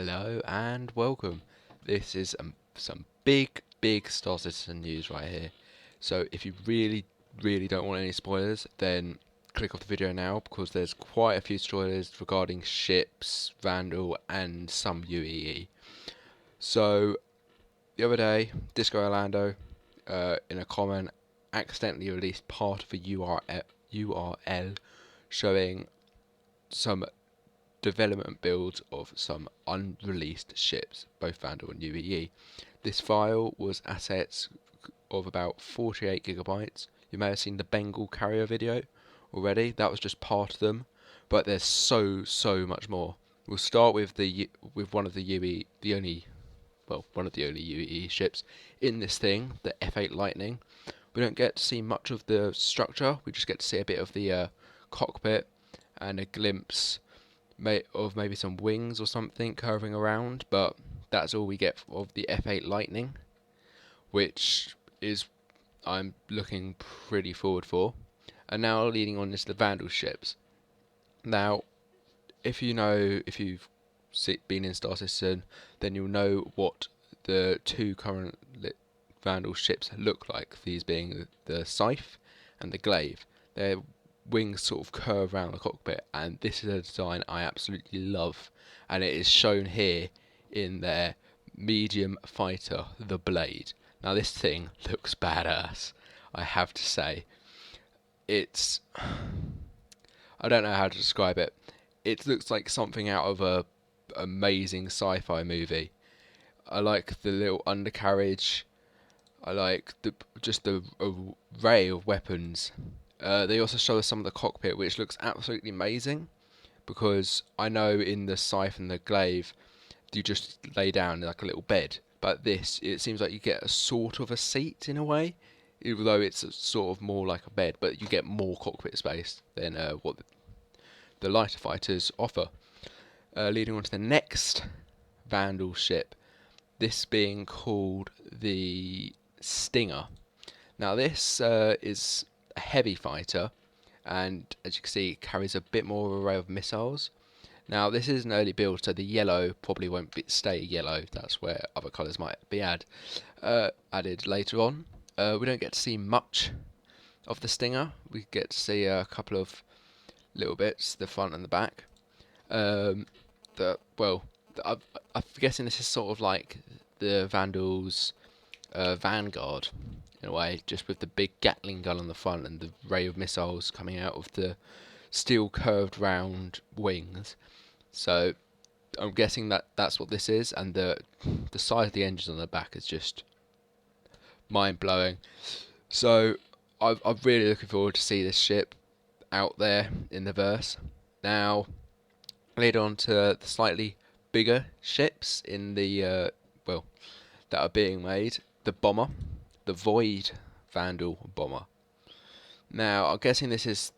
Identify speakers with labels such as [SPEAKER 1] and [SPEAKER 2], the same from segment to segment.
[SPEAKER 1] Hello and welcome. This is some big Star Citizen news right here. So if you really don't want any spoilers, then click off the video now because there's quite a few spoilers regarding ships, Vanduul, and some UEE. So the other day, Disco Orlando, in a comment, accidentally released part of a URL showing some development builds of some unreleased ships, both Vanduul and UEE. This file was assets of about 48 gigabytes. You may have seen the Bengal carrier video already. That was just part of them, but there's so much more. We'll start with one of the one of the only UEE ships in this thing, the F8 Lightning. We don't get to see much of the structure. We just get to see a bit of the cockpit and a glimpse of maybe some wings or something curving around, but that's all we get of the F8 Lightning, which is I'm looking pretty forward for. And now leading on into the Vanduul ships. Now, if you've been in Star Citizen, then you'll know what the two current Vanduul ships look like. These being the Scythe and the Glaive. They're wings sort of curve around the cockpit, and this is a design I absolutely love, and it is shown here in their medium fighter, the Blade. Now this thing looks badass, I have to say. It's I don't know how to describe it. It looks like something out of a amazing sci-fi movie. I like the little undercarriage. I like the array of weapons. They also show us some of the cockpit, which looks absolutely amazing, because I know in the Scythe and the Glaive you just lay down like a little bed, but this, it seems like you get a sort of a seat in a way, even though it's sort of more like a bed, but you get more cockpit space than what the lighter fighters offer. Leading on to the next Vanduul ship, this being called the Stinger. Now this is a heavy fighter, and as you can see, it carries a bit more of an array of missiles. Now this is an early build, so the yellow probably won't stay yellow. That's where other colours might be added later on. We don't get to see much of the Stinger. We get to see a couple of little bits, the front and the back. I'm guessing this is sort of like the Vanduul's Vanguard in a way, just with the big Gatling gun on the front and the ray of missiles coming out of the steel curved round wings. So I'm guessing that's what this is, and the size of the engines on the back is just mind blowing. So I'm really looking forward to see this ship out there in the verse. Now, later on to the slightly bigger ships in the that are being made, the bomber, the Void Vanduul bomber. Now, I'm guessing this is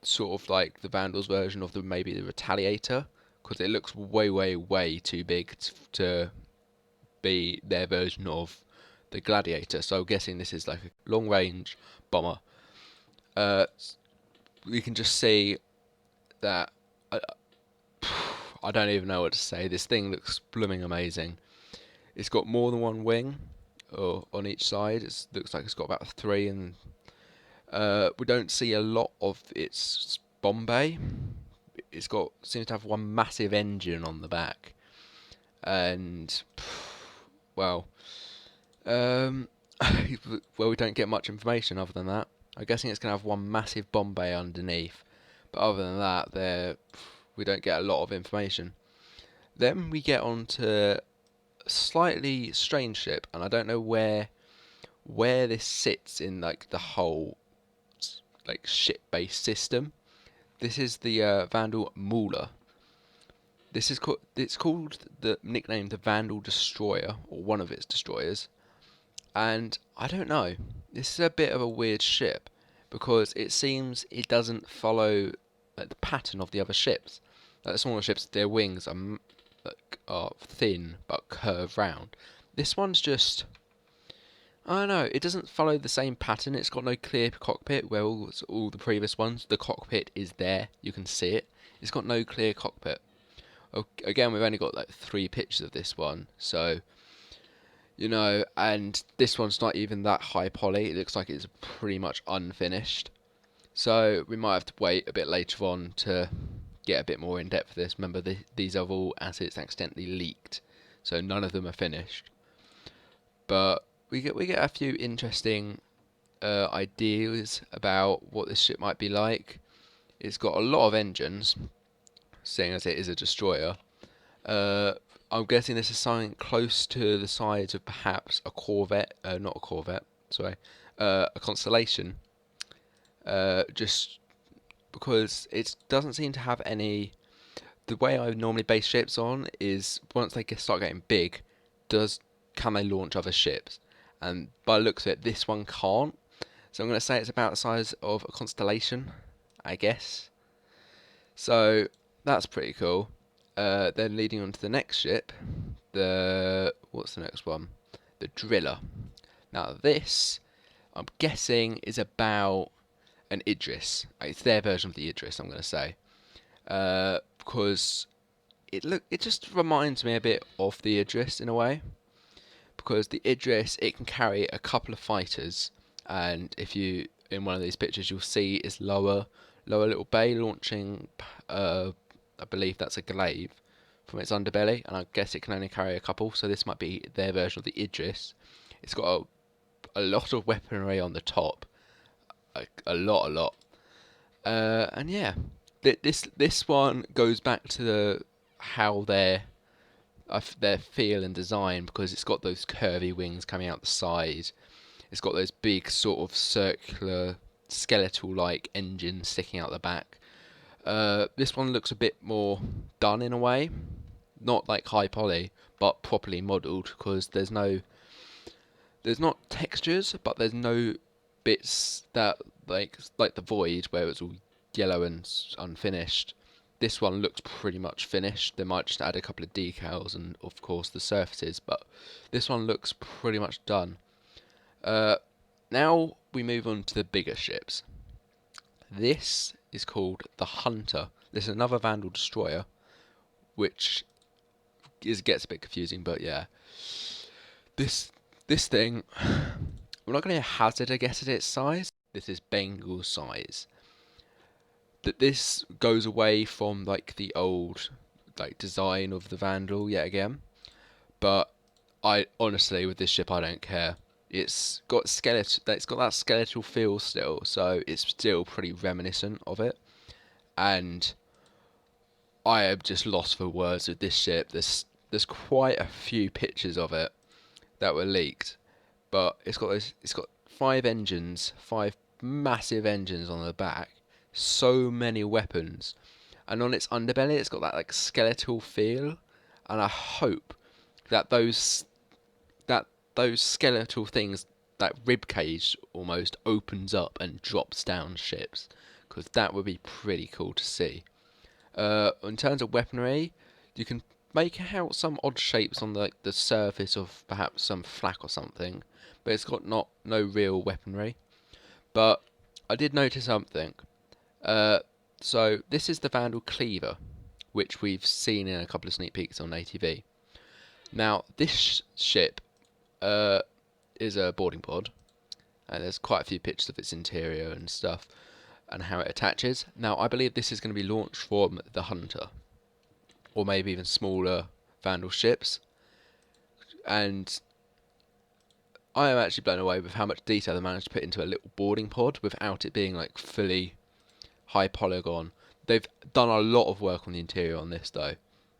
[SPEAKER 1] sort of like the Vanduul's version of maybe the Retaliator, because it looks way too big to be their version of the Gladiator. So I'm guessing this is like a long-range bomber. We can just see that I don't even know what to say. This thing looks blooming amazing. It's got more than one wing on each side. It looks like it's got about 3, and we don't see a lot of its bomb bay. Seems to have one massive engine on the back, and well, we don't get much information other than that. I'm guessing it's gonna have one massive bomb bay underneath, but other than that, we don't get a lot of information. Then we get on to a slightly strange ship, and I don't know where this sits in like the whole like ship-based system. This is the Vanduul Mauler. It's called the nickname the Vanduul Destroyer, or one of its destroyers. And I don't know. This is a bit of a weird ship, because it seems it doesn't follow like the pattern of the other ships. Like the smaller ships, their wings are thin but curved round. This one's just, I don't know, it doesn't follow the same pattern. It's got no clear cockpit, where all the previous ones, the cockpit is there, you can see it. It's got no clear cockpit. Again, we've only got like 3 pictures of this one, so you know, and this one's not even that high poly. It looks like it's pretty much unfinished. So we might have to wait a bit later on to get a bit more in depth for this. Remember, these are all assets accidentally leaked, so none of them are finished. But we get a few interesting ideas about what this ship might be like. It's got a lot of engines, seeing as it is a destroyer. I'm guessing this is something close to the size of perhaps a Corvette, not a Corvette, sorry, a Constellation. Just because it doesn't seem to have any. The way I normally base ships on is once they start getting big, can they launch other ships? And by the looks of it, this one can't. So I'm going to say it's about the size of a Constellation, I guess. So that's pretty cool. Then leading on to the next ship, what's the next one? The Driller. Now this, I'm guessing, is about an Idris. It's their version of the Idris, I'm going to say, because it just reminds me a bit of the Idris in a way. Because the Idris, it can carry a couple of fighters, and if you in one of these pictures, you'll see it's lower little bay launching. I believe that's a glaive from its underbelly, and I guess it can only carry a couple. So this might be their version of the Idris. It's got a lot of weaponry on the top, a lot. And yeah, this one goes back to how their feel and design, because it's got those curvy wings coming out the side. It's got those big sort of circular skeletal-like engines sticking out the back. This one looks a bit more done in a way, not like high poly, but properly modelled, because there's not textures, but there's no bits that like the void where it's all yellow and unfinished. This one looks pretty much finished. They might just add a couple of decals and of course the surfaces, but this one looks pretty much done. Now we move on to the bigger ships. This is called the Hunter. This is another Vanduul destroyer, which gets a bit confusing, but yeah. This thing, I'm not going to hazard a guess at its size. This is Bengal size. That this goes away from like the old design of the Vanduul yet again, but I honestly, with this ship, I don't care. It's got that skeletal feel still, so it's still pretty reminiscent of it. And I am just lost for words with this ship. There's quite a few pictures of it that were leaked, but it's got 5 engines, 5 massive engines on the back, so many weapons, and on its underbelly it's got that like skeletal feel, and I hope that those skeletal things, that rib cage almost opens up and drops down ships, because that would be pretty cool to see. In terms of weaponry, you can make out some odd shapes on the surface of perhaps some flak or something, but it's got no real weaponry. But I did notice something. So this is the Vanduul Cleaver, which we've seen in a couple of sneak peeks on ATV. Now this ship is a boarding pod, and there's quite a few pictures of its interior and stuff, and how it attaches. Now I believe this is going to be launched from the Hunter, or maybe even smaller Vanduul ships, and I am actually blown away with how much detail they managed to put into a little boarding pod without it being like fully high polygon. They've done a lot of work on the interior on this though.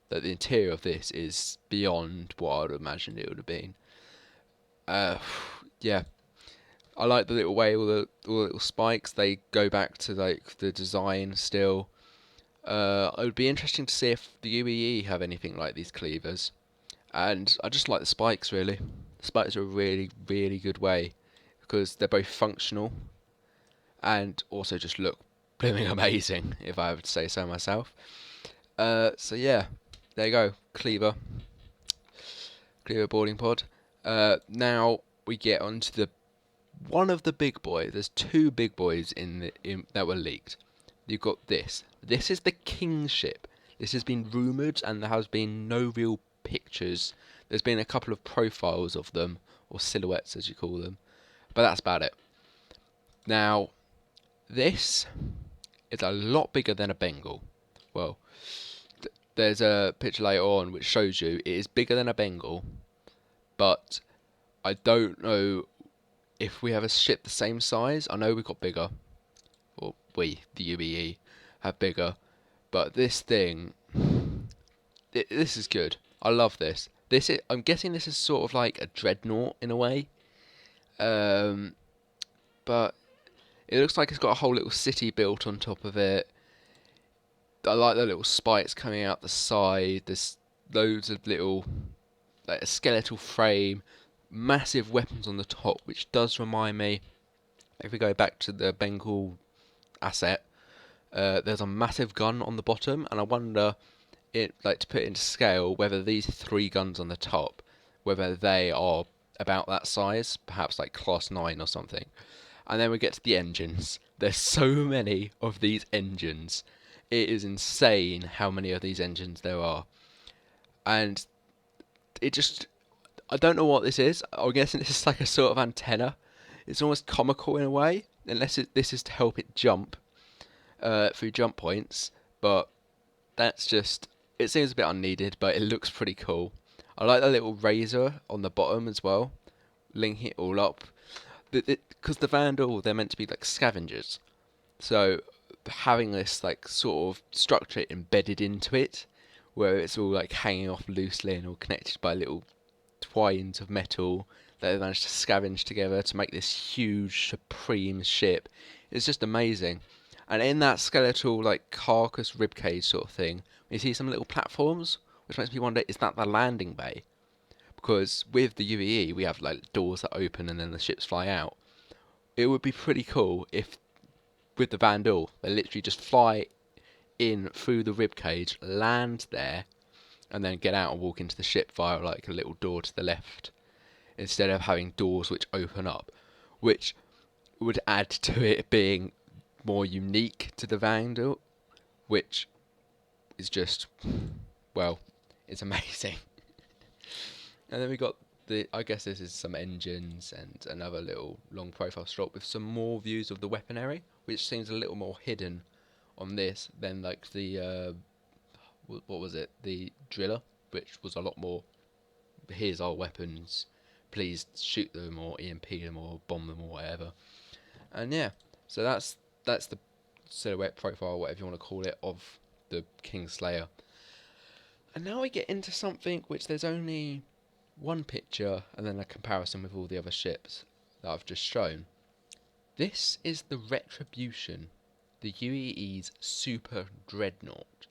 [SPEAKER 1] That the interior of this is beyond what I would have imagined it would have been. Yeah, I like the little way all the little spikes, they go back to like the design still. It would be interesting to see if the UEE have anything like these cleavers, and I just like the spikes really. The spikes are a really good way, because they're both functional and also just look blooming amazing, if I would say so myself. So yeah, there you go, cleaver boarding pod. Now we get onto one of the big boys. There's 2 big boys in that were leaked. You've got this. This is the King ship. This has been rumoured, and there has been no real pictures. There's been a couple of profiles of them, or silhouettes as you call them, but that's about it. Now, this is a lot bigger than a Bengal. Well, there's a picture later on which shows you it is bigger than a Bengal, but I don't know if we have a ship the same size. I know we've got bigger, or we, the UEE, have bigger, but this thing, this is good. I love this. I'm guessing this is sort of like a dreadnought in a way, but it looks like it's got a whole little city built on top of it. I like the little spikes coming out the side. There's loads of little, like a skeletal frame, massive weapons on the top, which does remind me, if we go back to the Bengal asset, there's a massive gun on the bottom, and I wonder, like to put it into scale, whether these 3 guns on the top, whether they are about that size, perhaps like class 9 or something. And then we get to the engines. There's so many of these engines. It is insane how many of these engines there are. And it just, I don't know what this is. I'm guessing this is like a sort of antenna. It's almost comical in a way, unless this is to help it jump through jump points. But that's just, it seems a bit unneeded, but it looks pretty cool. I like the little razor on the bottom as well, linking it all up. Because the Vanduul, they're meant to be like scavengers. So having this like sort of structure embedded into it, where it's all like hanging off loosely and all connected by little twines of metal that they managed to scavenge together to make this huge supreme ship, is just amazing. And in that skeletal like carcass ribcage sort of thing, you see some little platforms, which makes me wonder, is that the landing bay? Because with the UEE we have like doors that open and then the ships fly out. It would be pretty cool if with the Vanduul they literally just fly in through the ribcage, land there, and then get out and walk into the ship via like a little door to the left, instead of having doors which open up, which would add to it being more unique to the Vanduul, which is just, well, it's amazing. And then we got I guess this is some engines and another little long profile shot with some more views of the weaponry, which seems a little more hidden on this than like the what was it, the driller, which was a lot more, here's our weapons, please shoot them or EMP them or bomb them or whatever. And yeah, so that's the silhouette profile, whatever you want to call it, of the Kingslayer. And now we get into something which there's only one picture and then a comparison with all the other ships that I've just shown. This is the Retribution, the UEE's Super Dreadnaught.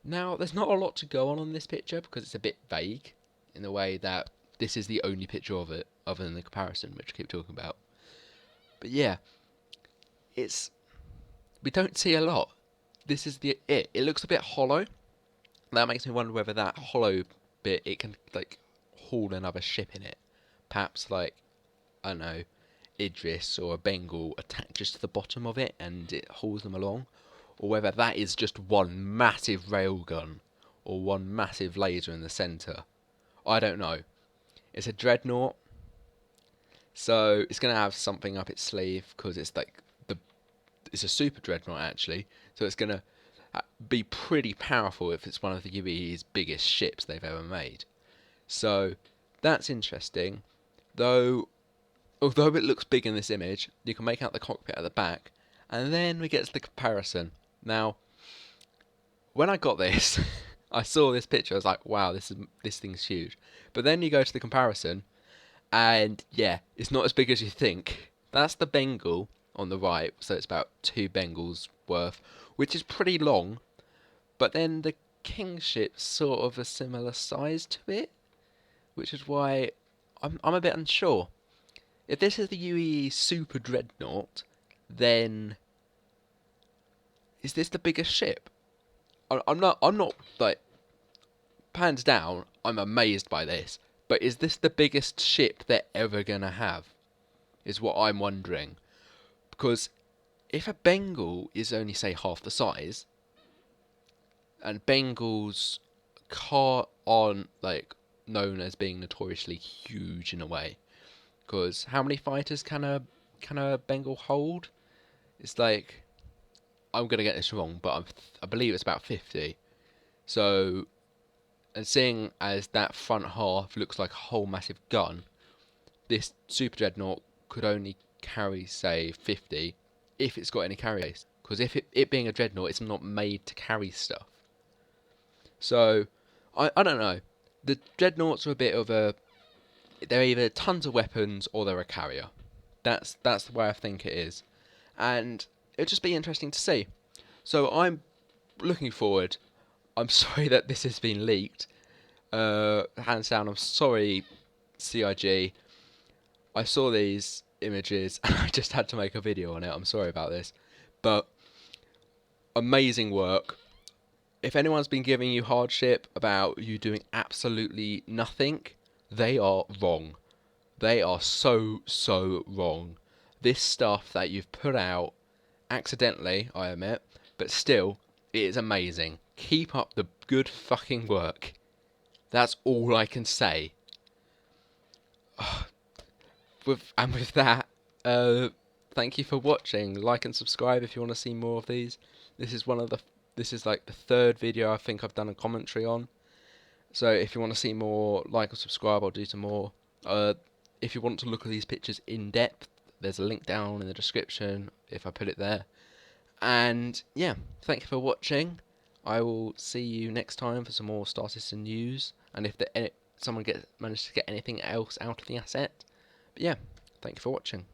[SPEAKER 1] Now, there's not a lot to go on this picture because it's a bit vague in the way that this is the only picture of it other than the comparison, which I keep talking about. But yeah, we don't see a lot. This is it looks a bit hollow. That makes me wonder whether that hollow bit, it can like haul another ship in it. Perhaps like, I don't know, Idris or a Bengal attaches to the bottom of it and it hauls them along. Or whether that is just one massive railgun or one massive laser in the centre. I don't know. It's a dreadnought, so it's going to have something up its sleeve because it's like it's a super dreadnought actually. So it's going to be pretty powerful if it's one of the UEE's biggest ships they've ever made. So that's interesting. Although it looks big in this image, you can make out the cockpit at the back, and then we get to the comparison. Now, when I got this, I saw this picture, I was like, wow, this thing's huge. But then you go to the comparison, and yeah, it's not as big as you think. That's the Bengal on the right, so it's about 2 Bengals worth, which is pretty long. But then the King ship's sort of a similar size to it, which is why I'm a bit unsure. If this is the UEE Super Dreadnaught, then is this the biggest ship? I'm not like, hands down, I'm amazed by this. But is this the biggest ship they're ever gonna have? Is what I'm wondering. Because if a Bengal is only say half the size, and Bengals aren't like known as being notoriously huge in a way. Because how many fighters can a Bengal hold? It's like, I'm gonna get this wrong, but I believe it's about 50. So, and seeing as that front half looks like a whole massive gun, this Super Dreadnought could only carry, say, 50 if it's got any carry base. Because if it being a Dreadnought, it's not made to carry stuff. So, I don't know. The Dreadnoughts are a bit of a... They're either tons of weapons or they're a carrier. That's the way I think it is. And it'll just be interesting to see. So I'm looking forward. I'm sorry that this has been leaked. Hands down, I'm sorry, CIG. I saw these images and I just had to make a video on it. I'm sorry about this. But amazing work. If anyone's been giving you hardship about you doing absolutely nothing, they are wrong. They are so wrong. This stuff that you've put out, accidentally, I admit, but still, it is amazing. Keep up the good fucking work. That's all I can say. With that, thank you for watching. Like and subscribe if you want to see more of these. This is like the third video I think I've done a commentary on. So if you want to see more, like or subscribe, I'll do some more. If you want to look at these pictures in depth, there's a link down in the description if I put it there. And yeah, thank you for watching. I will see you next time for some more Star Citizen news, and if someone managed to get anything else out of the asset. But yeah, thank you for watching.